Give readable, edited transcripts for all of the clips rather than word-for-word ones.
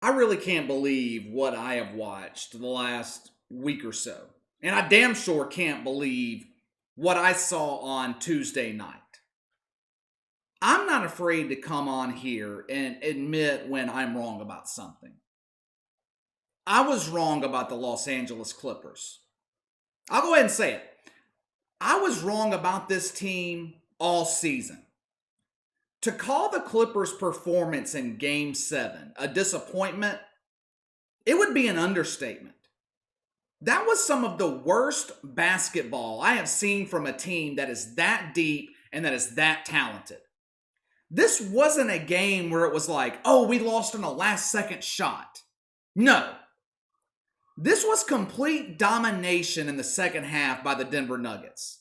I really can't believe what I have watched the last week or so. And I damn sure can't believe what I saw on Tuesday night. I'm not afraid to come on here and admit when I'm wrong about something. I was wrong about the Los Angeles Clippers. I'll go ahead and say it. I was wrong about this team all season. To call the Clippers' performance in Game 7 a disappointment, it would be an understatement. That was some of the worst basketball I have seen from a team that is that deep and that is that talented. This wasn't a game where it was like, oh, we lost on a last second shot. No. This was complete domination in the second half by the Denver Nuggets.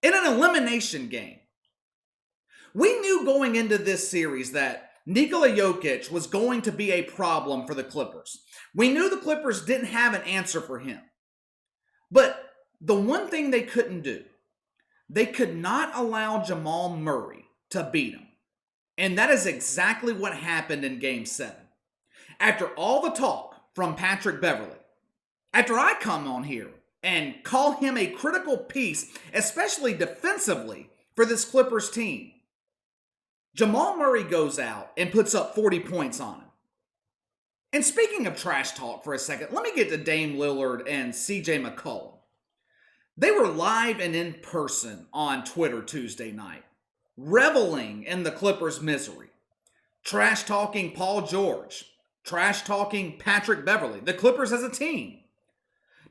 In an elimination game. We knew going into this series that Nikola Jokic was going to be a problem for the Clippers. We knew the Clippers didn't have an answer for him. But the one thing they couldn't do, they could not allow Jamal Murray to beat him. And that is exactly what happened in Game 7. After all the talk from Patrick Beverley, after I come on here and call him a critical piece, especially defensively, for this Clippers team, Jamal Murray goes out and puts up 40 points on him. And speaking of trash talk for a second, let me get to Dame Lillard and CJ McCollum. They were live and in person on Twitter Tuesday night, reveling in the Clippers' misery. Trash talking Paul George, trash talking Patrick Beverley, the Clippers as a team.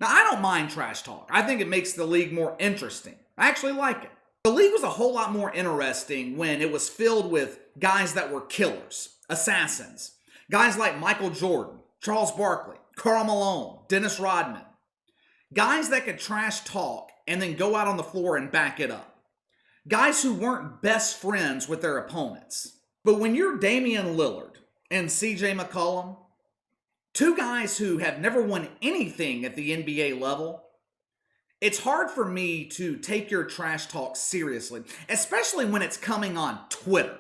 Now, I don't mind trash talk. I think it makes the league more interesting. I actually like it. The league was a whole lot more interesting when it was filled with guys that were killers, assassins. Guys like Michael Jordan, Charles Barkley, Karl Malone, Dennis Rodman. Guys that could trash talk and then go out on the floor and back it up. Guys who weren't best friends with their opponents. But when you're Damian Lillard and CJ McCollum, two guys who have never won anything at the NBA level, it's hard for me to take your trash talk seriously, especially when it's coming on Twitter.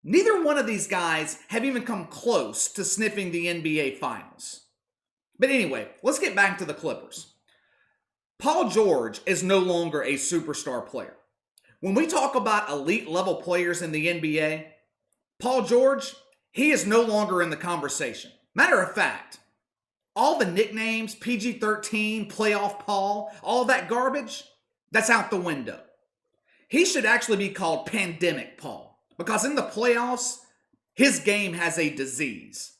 Neither one of these guys have even come close to sniffing the NBA Finals. But anyway, let's get back to the Clippers. Paul George is no longer a superstar player. When we talk about elite level players in the NBA, Paul George, he is no longer in the conversation. Matter of fact, all the nicknames, PG-13, Playoff Paul, all that garbage, that's out the window. He should actually be called Pandemic Paul, because in the playoffs, his game has a disease.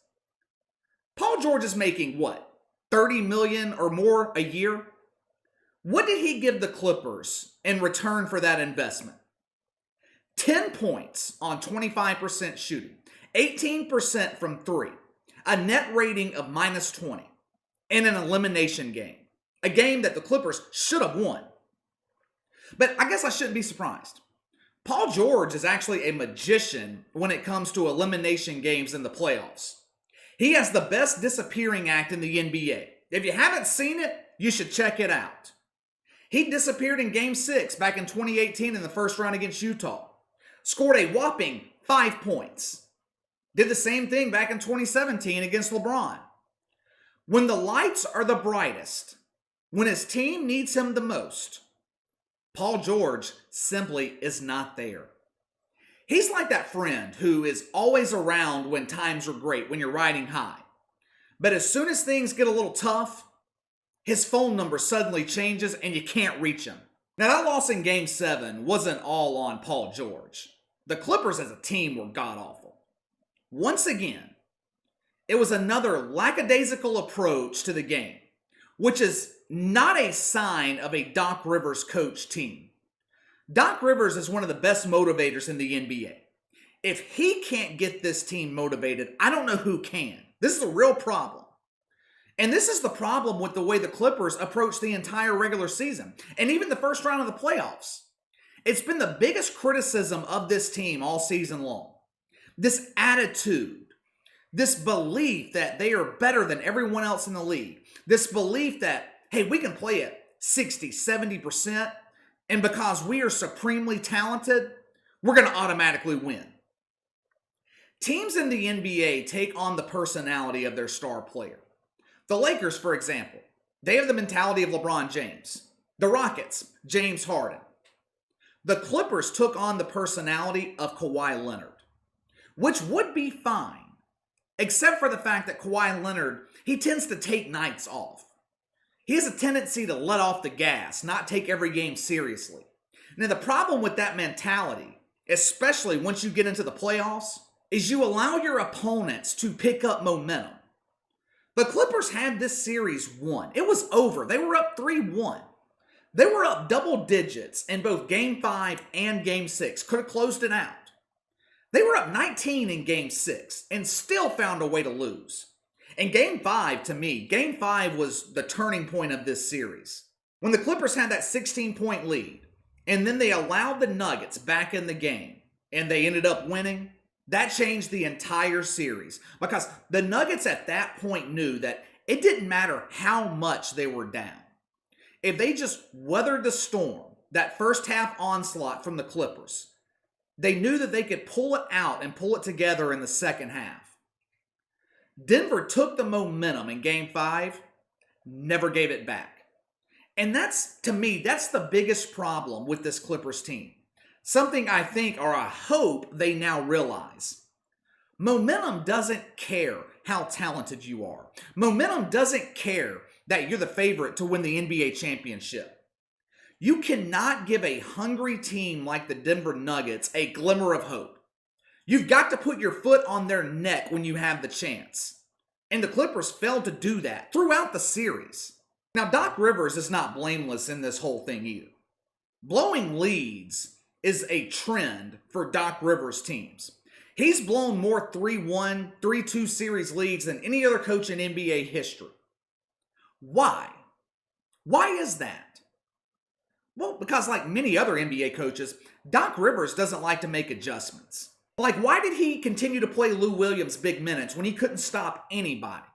Paul George is making what, $30 million or more a year? What did he give the Clippers in return for that investment? 10 points on 25% shooting, 18% from three. A net rating of minus 20 in an elimination game. A game that the Clippers should have won. But I guess I shouldn't be surprised. Paul George is actually a magician when it comes to elimination games in the playoffs. He has the best disappearing act in the NBA. If you haven't seen it, you should check it out. He disappeared in Game 6 back in 2018 in the first round against Utah. Scored a whopping 5 points. Did the same thing back in 2017 against LeBron. When the lights are the brightest, when his team needs him the most, Paul George simply is not there. He's like that friend who is always around when times are great, when you're riding high. But as soon as things get a little tough, his phone number suddenly changes and you can't reach him. Now, that loss in Game 7 wasn't all on Paul George. The Clippers as a team were god-awful. Once again, it was another lackadaisical approach to the game, which is not a sign of a Doc Rivers coach team. Doc Rivers is one of the best motivators in the NBA. If he can't get this team motivated, I don't know who can. This is a real problem. And this is the problem with the way the Clippers approach the entire regular season, and even the first round of the playoffs. It's been the biggest criticism of this team all season long. This attitude, this belief that they are better than everyone else in the league, this belief that, hey, we can play at 60, 70%, and because we are supremely talented, we're going to automatically win. Teams in the NBA take on the personality of their star player. The Lakers, for example, they have the mentality of LeBron James. The Rockets, James Harden. The Clippers took on the personality of Kawhi Leonard, which would be fine, except for the fact that Kawhi Leonard, he tends to take nights off. He has a tendency to let off the gas, not take every game seriously. Now, the problem with that mentality, especially once you get into the playoffs, is you allow your opponents to pick up momentum. The Clippers had this series won. It was over. They were up 3-1. They were up double digits in both Game 5 and Game 6. Could have closed it out. They were up 19 in Game 6 and still found a way to lose. And Game 5, to me, Game 5 was the turning point of this series. When the Clippers had that 16-point lead, and then they allowed the Nuggets back in the game, and they ended up winning, that changed the entire series. Because the Nuggets at that point knew that it didn't matter how much they were down. If they just weathered the storm, that first half onslaught from the Clippers, they knew that they could pull it out and pull it together in the second half. Denver took the momentum in Game 5, never gave it back. And that's, to me, that's the biggest problem with this Clippers team. Something I think, or I hope, they now realize. Momentum doesn't care how talented you are. Momentum doesn't care that you're the favorite to win the NBA championship. You cannot give a hungry team like the Denver Nuggets a glimmer of hope. You've got to put your foot on their neck when you have the chance. And the Clippers failed to do that throughout the series. Now, Doc Rivers is not blameless in this whole thing either. Blowing leads is a trend for Doc Rivers teams. He's blown more 3-1, 3-2 series leads than any other coach in NBA history. Why? Why is that? Well, because like many other NBA coaches, Doc Rivers doesn't like to make adjustments. Like, why did he continue to play Lou Williams big minutes when he couldn't stop anybody?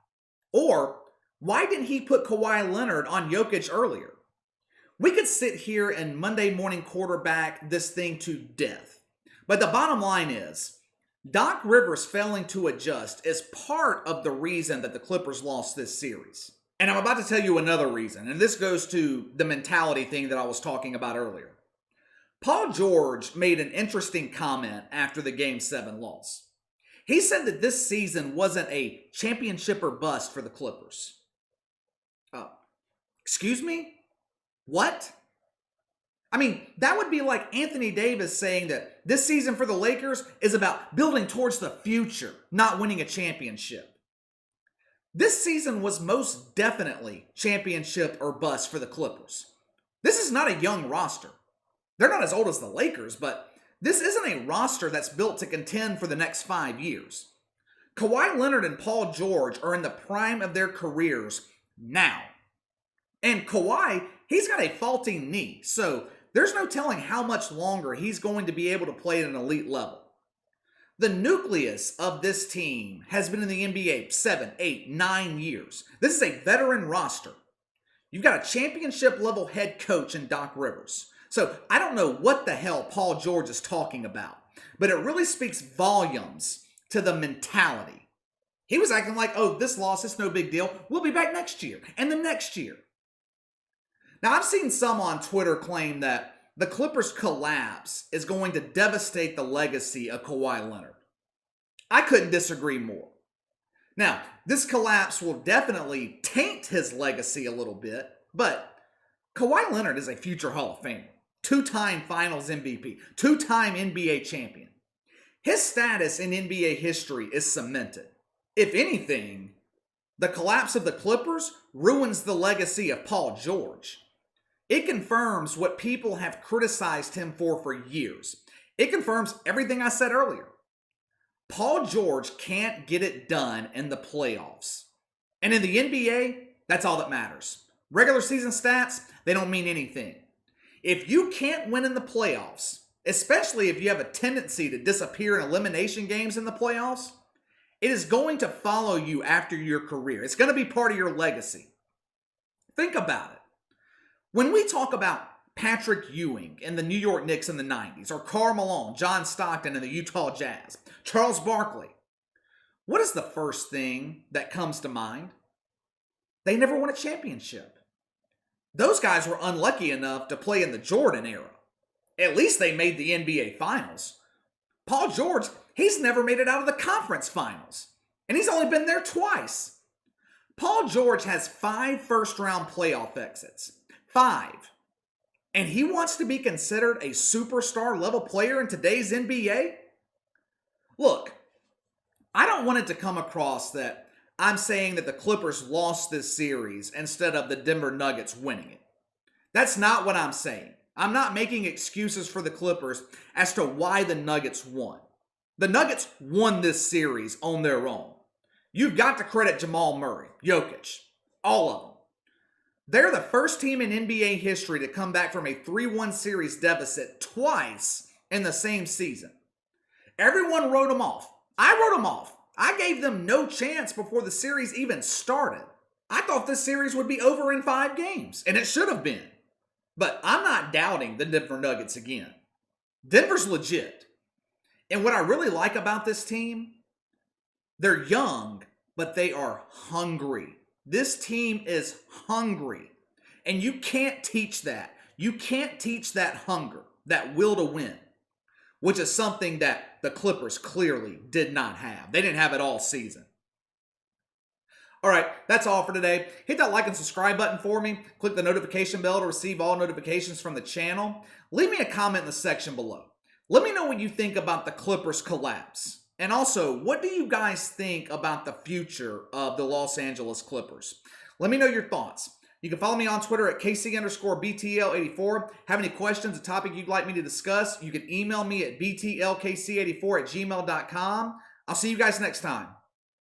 Or, why didn't he put Kawhi Leonard on Jokic earlier? We could sit here and Monday morning quarterback this thing to death. But the bottom line is, Doc Rivers failing to adjust is part of the reason that the Clippers lost this series. And I'm about to tell you another reason, and this goes to the mentality thing that I was talking about earlier. Paul George made an interesting comment after the Game 7 loss. He said that this season wasn't a championship or bust for the Clippers. Excuse me? What? I mean, that would be like Anthony Davis saying that this season for the Lakers is about building towards the future, not winning a championship. This season was most definitely championship or bust for the Clippers. This is not a young roster. They're not as old as the Lakers, but this isn't a roster that's built to contend for the next 5 years. Kawhi Leonard and Paul George are in the prime of their careers now. And Kawhi, he's got a faulty knee, so there's no telling how much longer he's going to be able to play at an elite level. The nucleus of this team has been in the NBA 7, 8, 9 years. This is a veteran roster. You've got a championship-level head coach in Doc Rivers. So I don't know what the hell Paul George is talking about, but it really speaks volumes to the mentality. He was acting like, oh, this loss, it's no big deal. We'll be back next year and the next year. Now, I've seen some on Twitter claim that the Clippers' collapse is going to devastate the legacy of Kawhi Leonard. I couldn't disagree more. Now, this collapse will definitely taint his legacy a little bit, but Kawhi Leonard is a future Hall of Famer. 2-time Finals MVP, 2-time NBA champion. His status in NBA history is cemented. If anything, the collapse of the Clippers ruins the legacy of Paul George. It confirms what people have criticized him for years. It confirms everything I said earlier. Paul George can't get it done in the playoffs. And in the NBA, that's all that matters. Regular season stats, they don't mean anything. If you can't win in the playoffs, especially if you have a tendency to disappear in elimination games in the playoffs, it is going to follow you after your career. It's going to be part of your legacy. Think about it. When we talk about Patrick Ewing in the New York Knicks in the 90s, or Karl Malone, John Stockton in the Utah Jazz, Charles Barkley, what is the first thing that comes to mind? They never won a championship. Those guys were unlucky enough to play in the Jordan era. At least they made the NBA Finals. Paul George, he's never made it out of the conference finals. And he's only been there twice. Paul George has 5 first-round playoff exits. 5. And he wants to be considered a superstar-level player in today's NBA? Look, I don't want it to come across that I'm saying that the Clippers lost this series instead of the Denver Nuggets winning it. That's not what I'm saying. I'm not making excuses for the Clippers as to why the Nuggets won. The Nuggets won this series on their own. You've got to credit Jamal Murray, Jokic, all of them. They're the first team in NBA history to come back from a 3-1 series deficit twice in the same season. Everyone wrote them off. I wrote them off. I gave them no chance before the series even started. I thought this series would be over in 5 games, and it should have been. But I'm not doubting the Denver Nuggets again. Denver's legit. And what I really like about this team, they're young, but they are hungry. This team is hungry. And you can't teach that. You can't teach that hunger, that will to win, which is something that the Clippers clearly did not have. They didn't have it all season. All right, that's all for today. Hit that like and subscribe button for me. Click the notification bell to receive all notifications from the channel. Leave me a comment in the section below. Let me know what you think about the Clippers collapse. And also, what do you guys think about the future of the Los Angeles Clippers? Let me know your thoughts. You can follow me on Twitter at KC_BTL84. Have any questions, a topic you'd like me to discuss, you can email me at BTLKC84@gmail.com. I'll see you guys next time.